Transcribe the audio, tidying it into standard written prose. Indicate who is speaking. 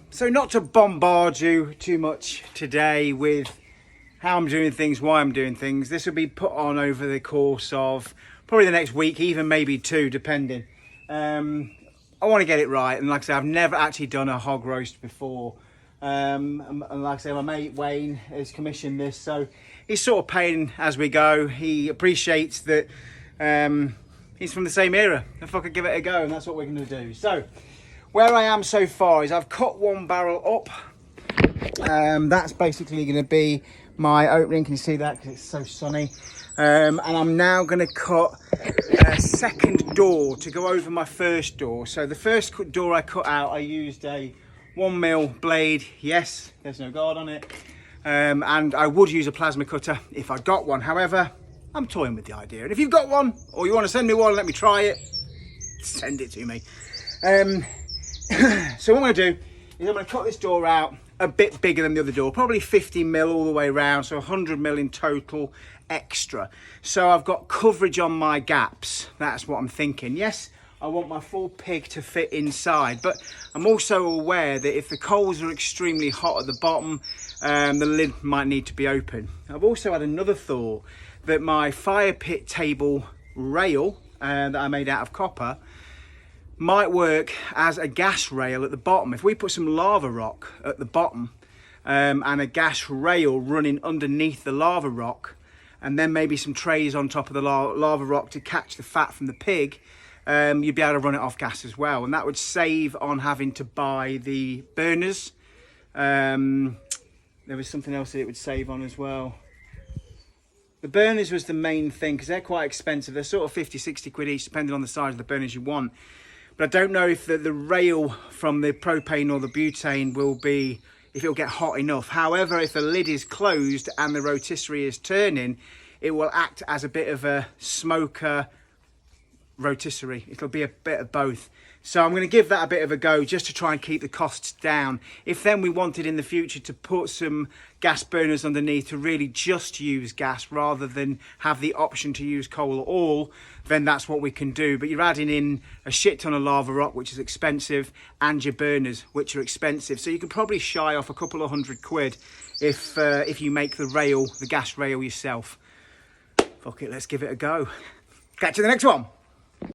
Speaker 1: So not to bombard you too much today with how I'm doing things, why I'm doing things. This will be put on over the course of probably the next week, even maybe two, depending. I want to get it right, and like I say, I've never actually done a hog roast before. And like I say, my mate Wayne has commissioned this, so he's sort of paying as we go. He appreciates that he's from the same era. If I could give it a go, and that's what we're going to do. So where I am so far is I've cut one barrel up. That's basically going to be my opening. Can you see that? Because it's so sunny. And I'm now going to cut a second door to go over my first door. So the first door I cut out, I used a 1mm blade. Yes, there's no guard on it. And I would use a plasma cutter if I got one. However, I'm toying with the idea. And if you've got one, or you want to send me one, let me try it, send it to me. So what I'm going to do is I'm going to cut this door out a bit bigger than the other door, probably 50mm all the way around, so 100mm in total extra. So I've got coverage on my gaps. That's what I'm thinking. Yes, I want my full pig to fit inside, but I'm also aware that if the coals are extremely hot at the bottom, the lid might need to be open. I've also had another thought that my fire pit table rail that I made out of copper might work as a gas rail at the bottom. If we put some lava rock at the bottom and a gas rail running underneath the lava rock, and then maybe some trays on top of the lava rock to catch the fat from the pig, you'd be able to run it off gas as well, and that would save on having to buy the burners. There was something else that it would save on as well. The burners was the main thing, because they're quite expensive. They're sort of 50-60 quid each, depending on the size of the burners you want. But I don't know if the rail from the propane or the butane will be, if it'll get hot enough. However, if the lid is closed and the rotisserie is turning, it will act as a bit of a smoker rotisserie. It'll be a bit of both. So I'm going to give that a bit of a go just to try and keep the costs down. If then we wanted in the future to put some gas burners underneath to really just use gas rather than have the option to use coal at all, then that's what we can do. But you're adding in a shit ton of lava rock, which is expensive, and your burners, which are expensive. So you could probably shy off a couple of £100 if you make the gas rail yourself. Fuck it, let's give it a go. Catch you in the next one.